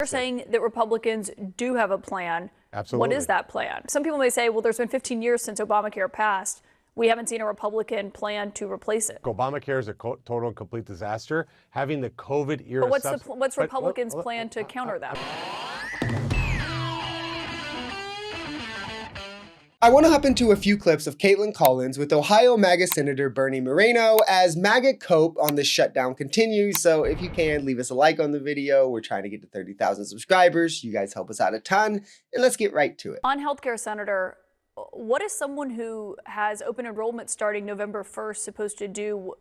You're saying that Republicans do have a plan. Absolutely. What is that plan? Some people may say, well, there's been 15 years since Obamacare passed. We haven't seen a Republican plan to replace it. Obamacare is a total and complete disaster. Having the COVID era. But what's Republicans' plan to counter that? I want to hop into a few clips of Kaitlan Collins with Ohio MAGA Senator Bernie Moreno as MAGA cope on this shutdown continues. So if you can, leave us a like on the video. We're trying to get to 30,000 subscribers. You guys help us out a ton. And let's get right to it. On healthcare, Senator, what is someone who has open enrollment starting November 1st supposed to do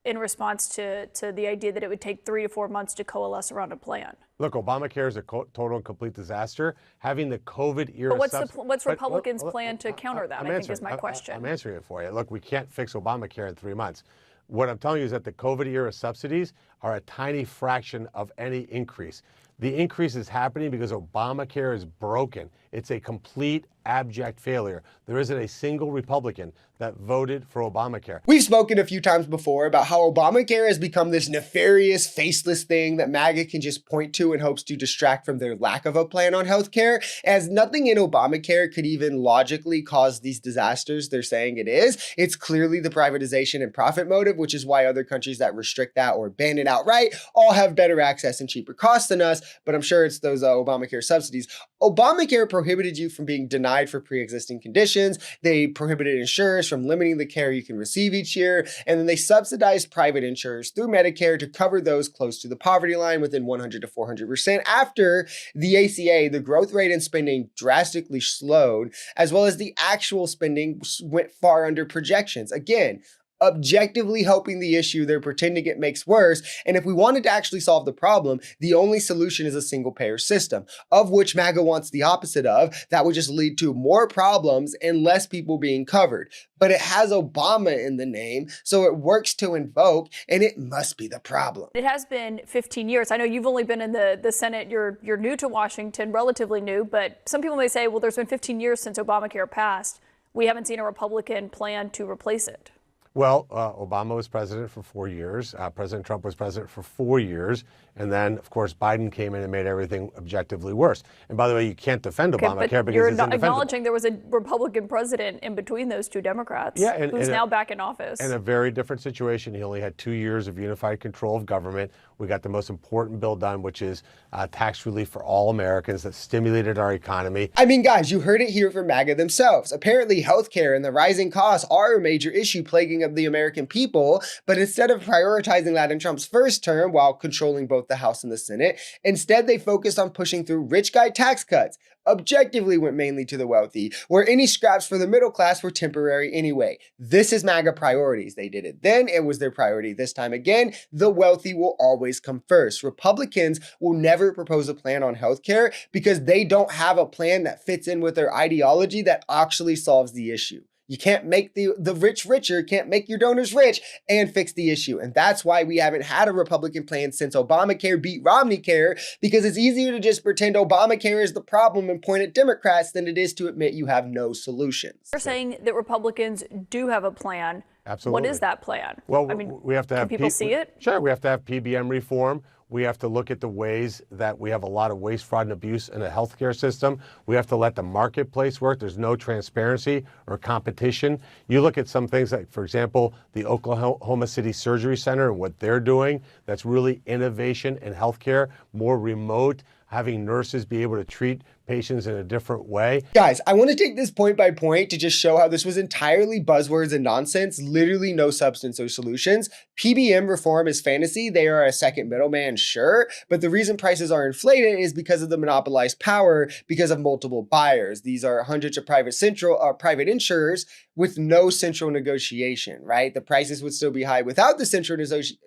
in response to the idea that it would take 3 to 4 months to coalesce around a plan? Look, Obamacare is a total and complete disaster. Having the COVID era. But what's Republicans' plan to counter that? I think is my question. I'm answering it for you. Look, we can't fix Obamacare in 3 months. What I'm telling you is that the COVID era subsidies are a tiny fraction of any increase. The increase is happening because Obamacare is broken. It's a complete abject failure. There isn't a single Republican that voted for Obamacare. We've spoken a few times before about how Obamacare has become this nefarious, faceless thing that MAGA can just point to in hopes to distract from their lack of a plan on healthcare, as nothing in Obamacare could even logically cause these disasters they're saying it is. It's clearly the privatization and profit motive, which is why other countries that restrict that or ban it outright all have better access and cheaper costs than us, but I'm sure it's those Obamacare subsidies. Obamacare prohibited you from being denied for pre-existing conditions. They prohibited insurers from limiting the care you can receive each year. And then they subsidized private insurers through Medicare to cover those close to the poverty line within 100 to 400% after the ACA, the growth rate in spending drastically slowed, as well as the actual spending went far under projections. Again, objectively helping the issue they're pretending it makes worse. And if we wanted to actually solve the problem, the only solution is a single payer system, of which MAGA wants the opposite of. That would just lead to more problems and less people being covered. But it has Obama in the name, so it works to invoke, and it must be the problem. It has been 15 years. I know you've only been in the Senate. You're new to Washington, relatively new, but some people may say, well, there's been 15 years since Obamacare passed. We haven't seen a Republican plan to replace it. Well, Obama was president for 4 years. President Trump was president for 4 years. And then, of course, Biden came in and made everything objectively worse. And by the way, you can't defend Obamacare because it's indefensible. You're acknowledging there was a Republican president in between those two Democrats who's now back in office. In a very different situation. He only had 2 years of unified control of government. We got the most important bill done, which is tax relief for all Americans that stimulated our economy. I mean, guys, you heard it here from MAGA themselves. Apparently, healthcare and the rising costs are a major issue plaguing of the American people. But instead of prioritizing that in Trump's first term while controlling both the House and the Senate, instead they focused on pushing through rich guy tax cuts. Objectively went mainly to the wealthy, where any scraps for the middle class were temporary anyway. This is MAGA priorities. They did it then. It was their priority this time again. The wealthy will always come first. Republicans will never propose a plan on healthcare because they don't have a plan that fits in with their ideology that actually solves the issue. You can't make the rich richer, can't make your donors rich and fix the issue. And that's why we haven't had a Republican plan since Obamacare beat Romneycare, because it's easier to just pretend Obamacare is the problem and point at Democrats than it is to admit you have no solutions. You're saying that Republicans do have a plan. Absolutely. What is that plan? Well, I mean, we have to have can people see it? Sure, we have to have PBM reform. We have to look at the ways that we have a lot of waste, fraud, and abuse in the healthcare system. We have to let the marketplace work. There's no transparency or competition. You look at some things like, for example, the Oklahoma City Surgery Center and what they're doing. That's really innovation in healthcare, more remote, having nurses be able to treat patients in a different way. Guys, I want to take this point by point to just show how this was entirely buzzwords and nonsense, literally no substance or solutions. PBM reform is fantasy. They are a second middleman, sure, but the reason prices are inflated is because of the monopolized power because of multiple buyers. These are hundreds of private insurers with no central negotiation, right? The prices would still be high without the central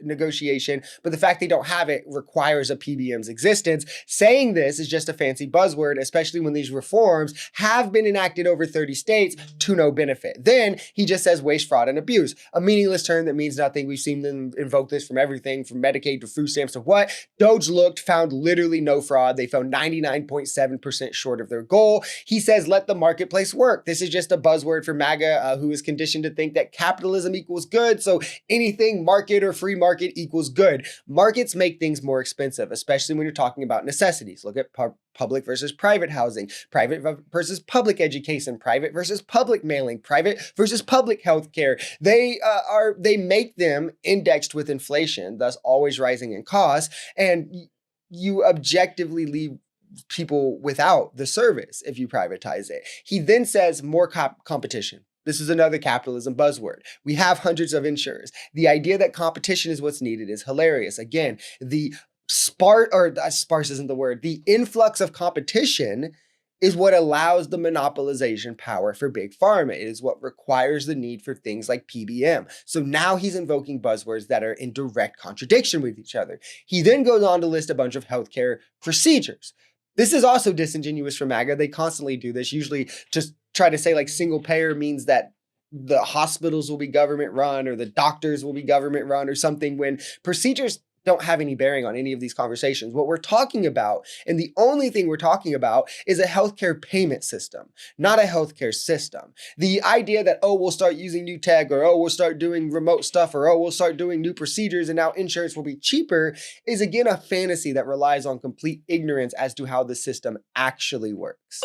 negotiation, but the fact they don't have it requires a PBM's existence. Saying this is just a fancy buzzword, especially when these reforms have been enacted over 30 states to no benefit. Then he just says waste, fraud, and abuse, a meaningless term that means nothing. We've seen them invoke this from everything from Medicaid to food stamps to what. Doge looked, found literally no fraud. They found 99.7% short of their goal. He says, let the marketplace work. This is just a buzzword for MAGA, who is conditioned to think that capitalism equals good. So anything market or free market equals good. Markets make things more expensive, especially when you're talking about necessities. necessities. Look at public versus private housing, private versus public education, private versus public mailing, private versus public healthcare. They make them indexed with inflation, thus always rising in cost, and you objectively leave people without the service if you privatize it. He then says more competition. This is another capitalism buzzword. We have hundreds of insurers. The idea that competition is what's needed is hilarious. Again, the sparse isn't the word. The influx of competition is what allows the monopolization power for big pharma. It is what requires the need for things like PBM. So now he's invoking buzzwords that are in direct contradiction with each other. He then goes on to list a bunch of healthcare procedures. This is also disingenuous for MAGA. They constantly do this, usually just try to say like single payer means that the hospitals will be government run or the doctors will be government run or something, when procedures don't have any bearing on any of these conversations. What we're talking about, and the only thing we're talking about, is a healthcare payment system, not a healthcare system. The idea that, oh, we'll start using new tech, or oh, we'll start doing remote stuff, or oh, we'll start doing new procedures and now insurance will be cheaper, is again a fantasy that relies on complete ignorance as to how the system actually works.